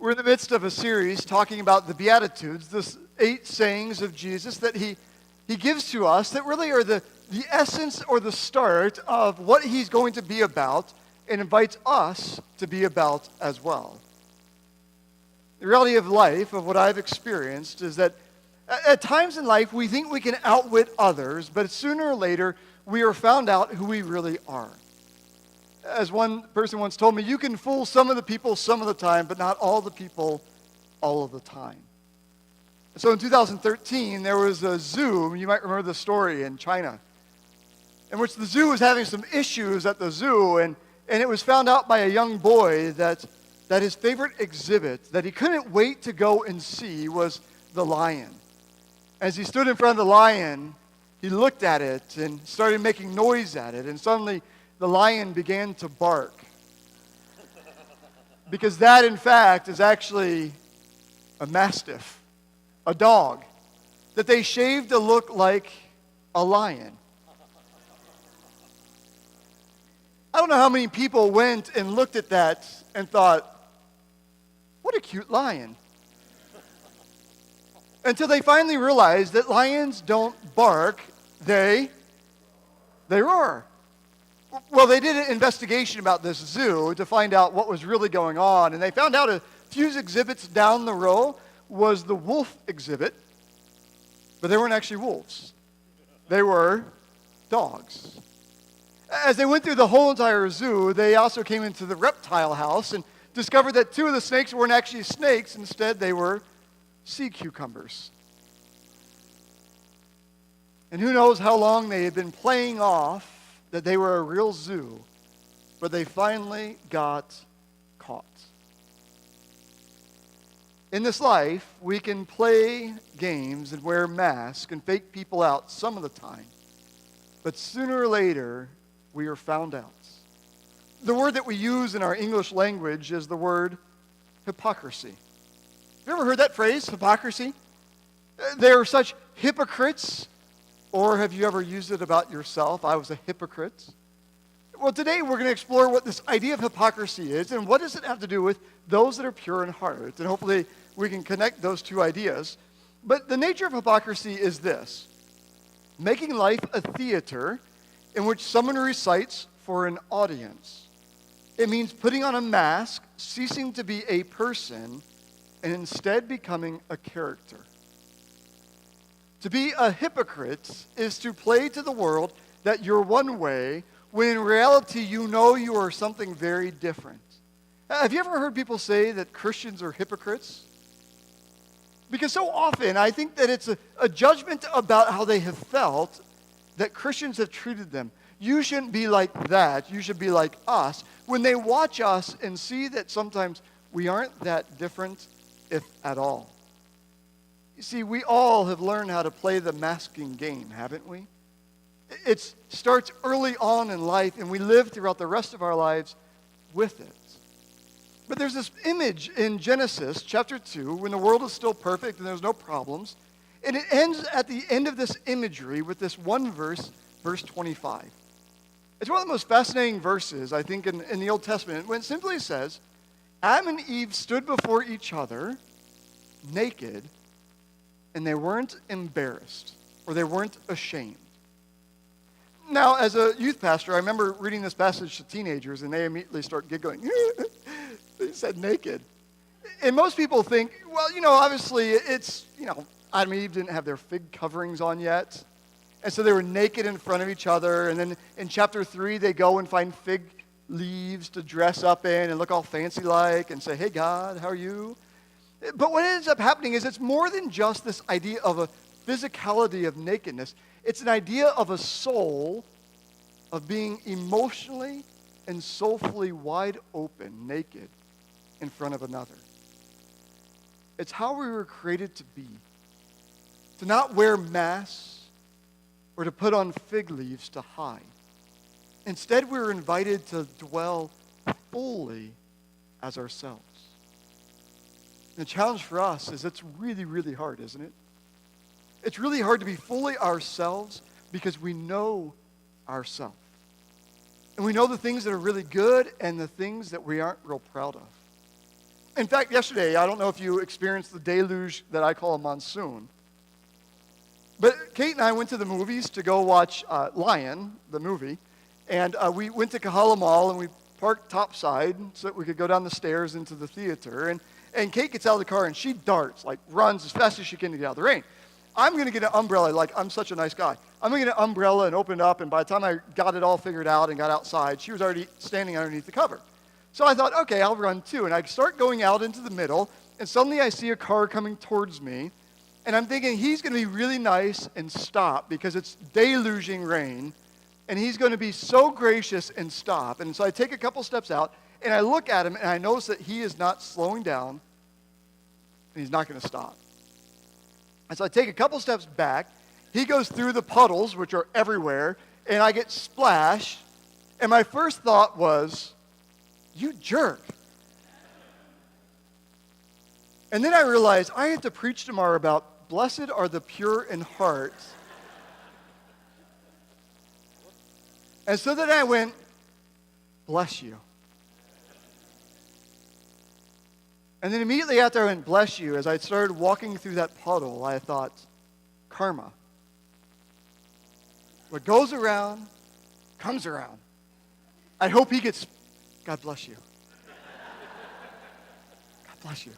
We're in the midst of a series talking about the Beatitudes, the 8 sayings of Jesus that he gives to us that really are the essence or the start of what he's going to be about and invites us to be about as well. The reality of life, of what I've experienced, is that at times in life we think we can outwit others, but sooner or later we are found out who we really are. As one person once told me, you can fool some of the people some of the time, but not all the people all of the time. So in 2013, there was a zoo, you might remember the story, in China, in which the zoo was having some issues at the zoo, and it was found out by a young boy that his favorite exhibit that he couldn't wait to go and see was the lion. As he stood in front of the lion, he looked at it and started making noise at it, and suddenly the lion began to bark. Because that, in fact, is actually a mastiff, a dog, that they shaved to look like a lion. I don't know how many people went and looked at that and thought, what a cute lion. Until they finally realized that lions don't bark, they roar. Well, they did an investigation about this zoo to find out what was really going on, and they found out a few exhibits down the row was the wolf exhibit, but they weren't actually wolves. They were dogs. As they went through the whole entire zoo, they also came into the reptile house and discovered that 2 of the snakes weren't actually snakes. Instead, they were sea cucumbers. And who knows how long they had been playing off that they were a real zoo, but they finally got caught. In this life, we can play games and wear masks and fake people out some of the time, but sooner or later, we are found out. The word that we use in our English language is the word hypocrisy. Have you ever heard that phrase, hypocrisy? They are such hypocrites. Or have you ever used it about yourself? I was a hypocrite. Well, today we're going to explore what this idea of hypocrisy is and what does it have to do with those that are pure in heart. And hopefully we can connect those two ideas. But the nature of hypocrisy is this: making life a theater in which someone recites for an audience. It means putting on a mask, ceasing to be a person, and instead becoming a character. To be a hypocrite is to play to the world that you're one way, when in reality you know you are something very different. Have you ever heard people say that Christians are hypocrites? Because so often I think that it's a judgment about how they have felt that Christians have treated them. You shouldn't be like that. You should be like us. When they watch us and see that sometimes we aren't that different, if at all. You see, we all have learned how to play the masking game, haven't we? It starts early on in life, and we live throughout the rest of our lives with it. But there's this image in Genesis chapter 2, when the world is still perfect and there's no problems, and it ends at the end of this imagery with this one verse, verse 25. It's one of the most fascinating verses, I think, in the Old Testament, when it simply says, Adam and Eve stood before each other naked, and they weren't embarrassed, or they weren't ashamed. Now, as a youth pastor, I remember reading this passage to teenagers, and they immediately start giggling. They said naked. And most people think, well, obviously it's, Adam and Eve didn't have their fig coverings on yet. And so they were naked in front of each other. And then in chapter 3, they go and find fig leaves to dress up in and look all fancy like and say, hey, God, how are you? But what ends up happening is it's more than just this idea of a physicality of nakedness. It's an idea of a soul of being emotionally and soulfully wide open, naked, in front of another. It's how we were created to be. To not wear masks or to put on fig leaves to hide. Instead, we were invited to dwell fully as ourselves. The challenge for us is it's really, really hard, isn't it? It's really hard to be fully ourselves because we know ourselves. And we know the things that are really good and the things that we aren't real proud of. In fact, yesterday, I don't know if you experienced the deluge that I call a monsoon, but Kate and I went to the movies to go watch Lion, the movie, and we went to Kahala Mall, and we parked topside so that we could go down the stairs into the theater, and Kate gets out of the car, and she darts, like runs as fast as she can to get out of the rain. I'm going to get an umbrella, like I'm such a nice guy. I'm going to get an umbrella and open it up, and by the time I got it all figured out and got outside, she was already standing underneath the cover. So I thought, okay, I'll run too. And I start going out into the middle, and suddenly I see a car coming towards me, and I'm thinking he's going to be really nice and stop because it's deluging rain, and he's going to be so gracious and stop. And so I take a couple steps out, and I look at him, and I notice that he is not slowing down, and he's not going to stop. And so I take a couple steps back. He goes through the puddles, which are everywhere, and I get splashed. And my first thought was, you jerk. And then I realized I have to preach tomorrow about blessed are the pure in heart. And so then I went, bless you. And then immediately after I went, bless you, as I started walking through that puddle, I thought, karma. What goes around, comes around. I hope he gets, God bless you. God bless you.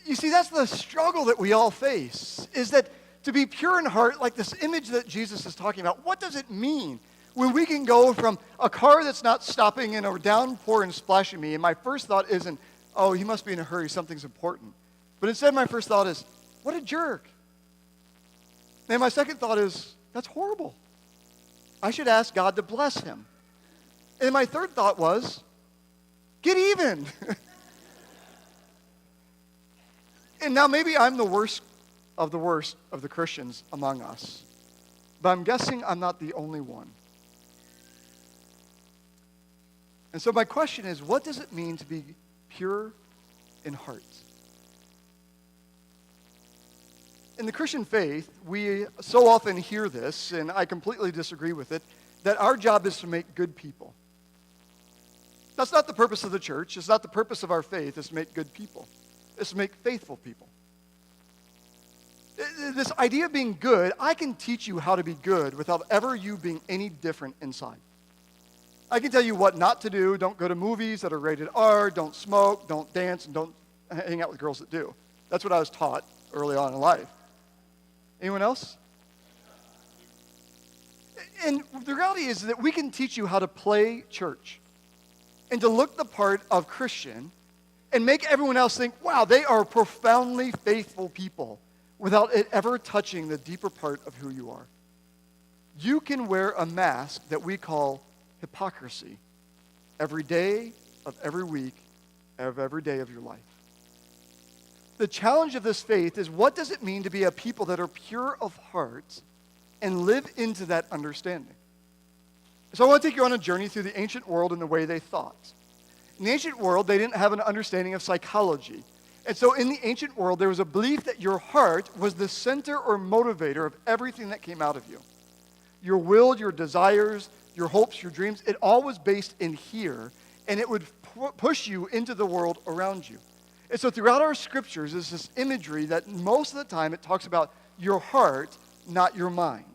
You see, that's the struggle that we all face, is that to be pure in heart, like this image that Jesus is talking about, what does it mean when we can go from a car that's not stopping in a downpour and splashing me, and my first thought isn't, oh, he must be in a hurry, something's important. But instead my first thought is, what a jerk. And my second thought is, that's horrible. I should ask God to bless him. And my third thought was, get even. And now maybe I'm the worst of the Christians among us. But I'm guessing I'm not the only one. And so my question is, what does it mean to be pure in heart? In the Christian faith, we so often hear this, and I completely disagree with it, that our job is to make good people. That's not the purpose of the church. It's not the purpose of our faith, is to make good people. It's to make faithful people. This idea of being good, I can teach you how to be good without ever you being any different inside. I can tell you what not to do. Don't go to movies that are rated R. Don't smoke. Don't dance. And don't hang out with girls that do. That's what I was taught early on in life. Anyone else? And the reality is that we can teach you how to play church and to look the part of Christian and make everyone else think, wow, they are profoundly faithful people without it ever touching the deeper part of who you are. You can wear a mask that we call hypocrisy every day of every week of every day of your life. The challenge of this faith is, what does it mean to be a people that are pure of heart and live into that understanding? So I want to take you on a journey through the ancient world and the way they thought. In the ancient world, they didn't have an understanding of psychology. And so in the ancient world, there was a belief that your heart was the center or motivator of everything that came out of you. Your will, your desires, your hopes, your dreams, it all was based in here, and it would push you into the world around you. And so throughout our scriptures, there's this imagery that most of the time it talks about your heart, not your mind.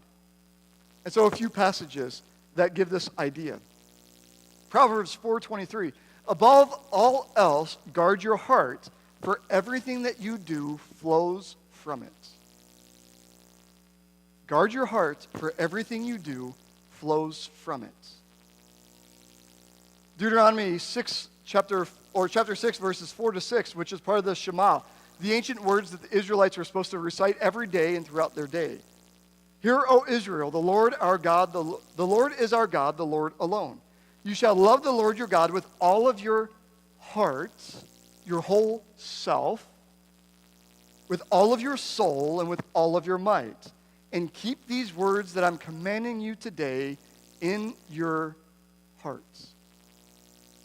And so a few passages that give this idea. Proverbs 4:23, above all else, guard your heart, for everything that you do flows from it. Guard your heart, for everything you do flows from it. Deuteronomy chapter 6, verses 4-6, which is part of the Shema, the ancient words that the Israelites were supposed to recite every day and throughout their day. Hear, O Israel, the Lord our God, the Lord is our God, the Lord alone. You shall love the Lord your God with all of your heart, your whole self, with all of your soul, and with all of your might. And keep these words that I'm commanding you today in your hearts.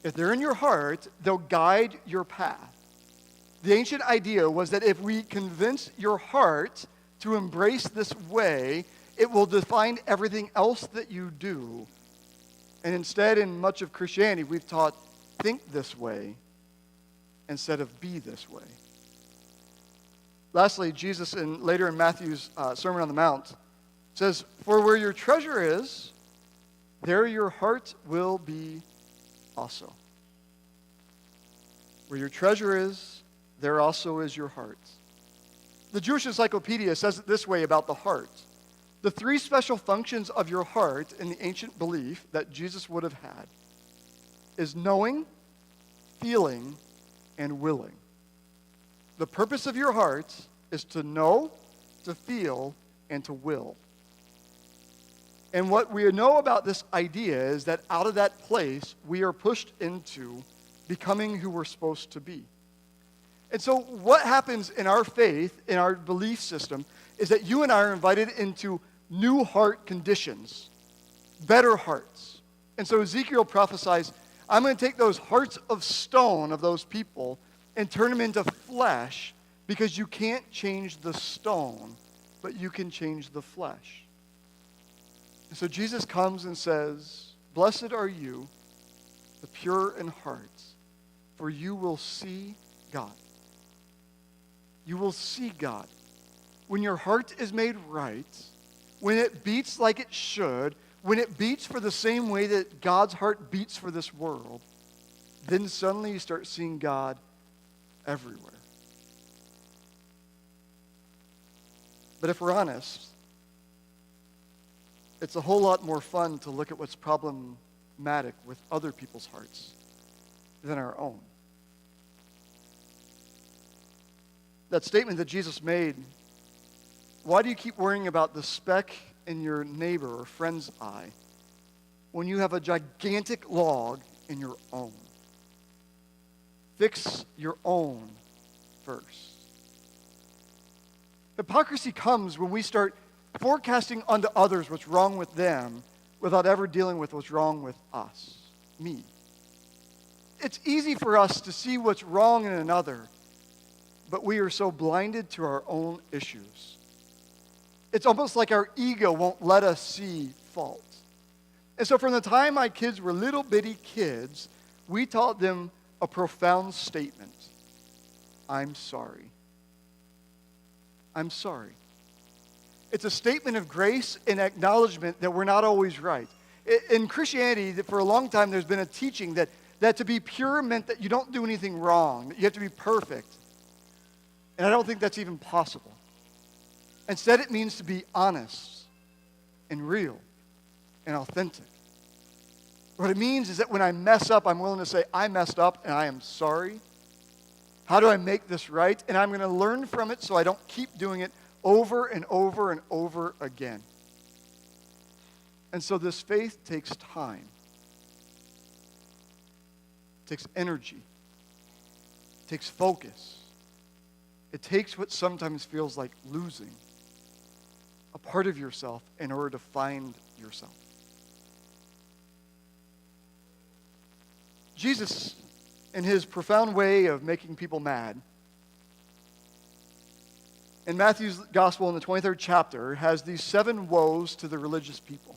If they're in your heart, they'll guide your path. The ancient idea was that if we convince your heart to embrace this way, it will define everything else that you do. And instead, in much of Christianity, we've taught, think this way, instead of be this way. Lastly, Jesus, later in Matthew's Sermon on the Mount, says, "For where your treasure is, there your heart will be also." Where your treasure is, there also is your heart. The Jewish Encyclopedia says it this way about the heart. The three special functions of your heart in the ancient belief that Jesus would have had is knowing, feeling, and willing. The purpose of your heart is to know, to feel, and to will. And what we know about this idea is that out of that place, we are pushed into becoming who we're supposed to be. And so what happens in our faith, in our belief system, is that you and I are invited into new heart conditions, better hearts. And so Ezekiel prophesies, I'm going to take those hearts of stone of those people and turn them into flesh, because you can't change the stone, but you can change the flesh. And so Jesus comes and says, "Blessed are you, the pure in heart, for you will see God." You will see God. When your heart is made right, when it beats like it should, when it beats for the same way that God's heart beats for this world, then suddenly you start seeing God everywhere. But if we're honest, it's a whole lot more fun to look at what's problematic with other people's hearts than our own. That statement that Jesus made, why do you keep worrying about the speck in your neighbor or friend's eye when you have a gigantic log in your own? Fix your own first. Hypocrisy comes when we start forecasting onto others what's wrong with them without ever dealing with what's wrong with us, me. It's easy for us to see what's wrong in another, but we are so blinded to our own issues. It's almost like our ego won't let us see fault. And so from the time my kids were little bitty kids, we taught them a profound statement. I'm sorry. I'm sorry. It's a statement of grace and acknowledgement that we're not always right. In Christianity, for a long time, there's been a teaching that to be pure meant that you don't do anything wrong, that you have to be perfect. And I don't think that's even possible. Instead, it means to be honest and real and authentic. What it means is that when I mess up, I'm willing to say, I messed up and I am sorry. How do I make this right? And I'm going to learn from it so I don't keep doing it over and over and over again. And so this faith takes time. It takes energy. It takes focus. It takes what sometimes feels like losing a part of yourself in order to find yourself. Jesus, in his profound way of making people mad, in Matthew's gospel in the 23rd chapter, has these 7 woes to the religious people.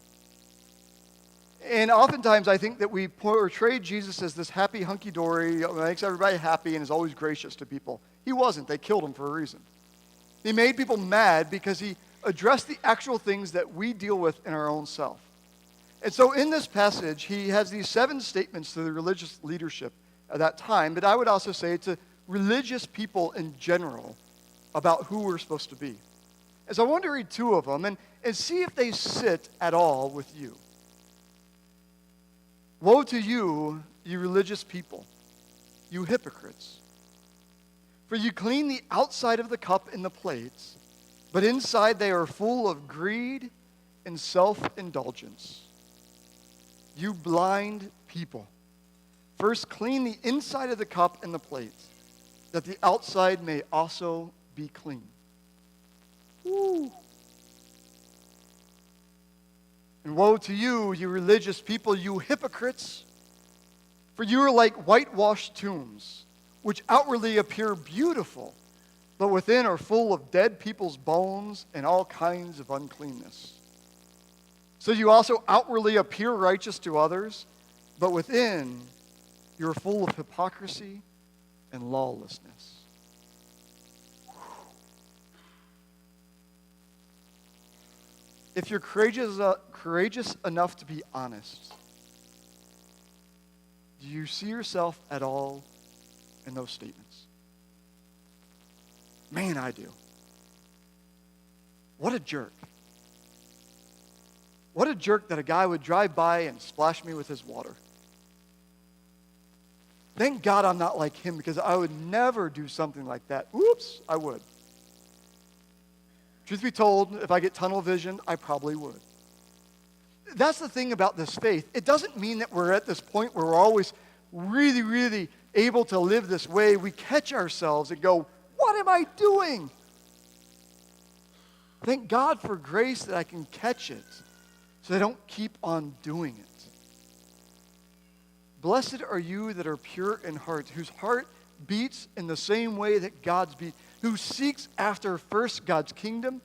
And oftentimes I think that we portray Jesus as this happy, hunky-dory, makes everybody happy and is always gracious to people. He wasn't. They killed him for a reason. He made people mad because he addressed the actual things that we deal with in our own self. And so in this passage, he has these 7 statements to the religious leadership at that time, but I would also say to religious people in general about who we're supposed to be. And so I want to read 2 of them and see if they sit at all with you. Woe to you, you religious people, you hypocrites! For you clean the outside of the cup and the plates, but inside they are full of greed and self-indulgence. You blind people! First clean the inside of the cup and the plates, that the outside may also be clean. Woo! And woe to you, you religious people, you hypocrites! For you are like whitewashed tombs, which outwardly appear beautiful, but within are full of dead people's bones and all kinds of uncleanness. So you also outwardly appear righteous to others, but within you're full of hypocrisy and lawlessness. If you're courageous enough to be honest, do you see yourself at all in those statements? Man, I do. What a jerk. What a jerk that a guy would drive by and splash me with his water. Thank God I'm not like him, because I would never do something like that. Oops, I would. Truth be told, if I get tunnel vision, I probably would. That's the thing about this faith. It doesn't mean that we're at this point where we're always really, really able to live this way. We catch ourselves and go, what am I doing? Thank God for grace that I can catch it so I don't keep on doing it. Blessed are you that are pure in heart, whose heart beats in the same way that God's beats, who seeks after first God's kingdom,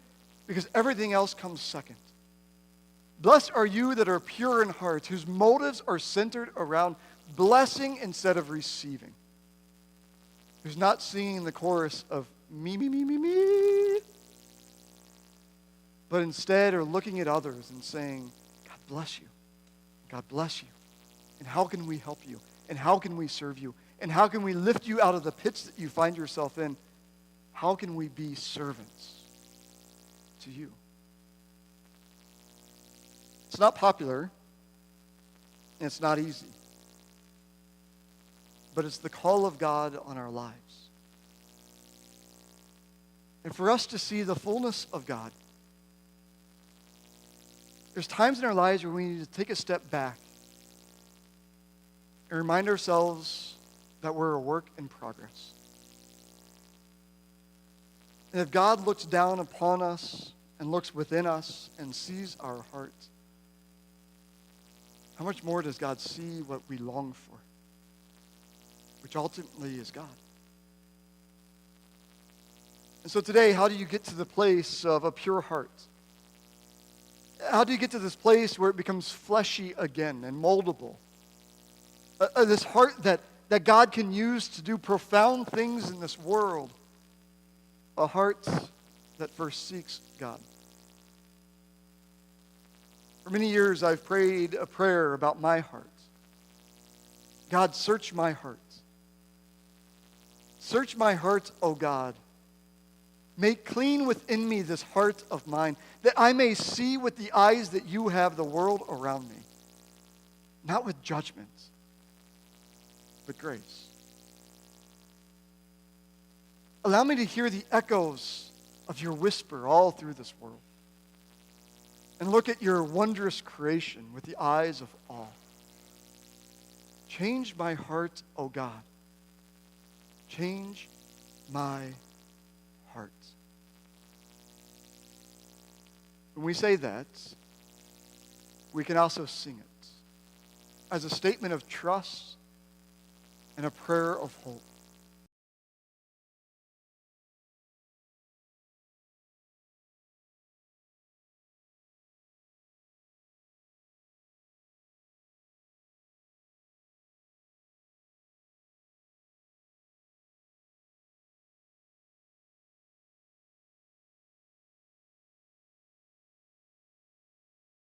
because everything else comes second. Blessed are you that are pure in heart, whose motives are centered around blessing instead of receiving, who's not singing the chorus of me, me, me, me, me, but instead are looking at others and saying, God bless you. God bless you. And how can we help you? And how can we serve you? And how can we lift you out of the pits that you find yourself in? How can we be servants to you? It's not popular, and it's not easy. But it's the call of God on our lives. And for us to see the fullness of God, there's times in our lives where we need to take a step back and remind ourselves that we're a work in progress. And if God looks down upon us and looks within us and sees our hearts, how much more does God see what we long for, which ultimately is God? And so today, how do you get to the place of a pure heart? How do you get to this place where it becomes fleshy again and moldable? This heart that God can use to do profound things in this world. A heart that first seeks God. For many years, I've prayed a prayer about my heart. God, search my heart. Search my heart, O God. Make clean within me this heart of mine, that I may see with the eyes that you have the world around me. Not with judgment, but grace. Allow me to hear the echoes of your whisper all through this world. And look at your wondrous creation with the eyes of awe. Change my heart, O God. Change my heart. When we say that, we can also sing it as a statement of trust and a prayer of hope.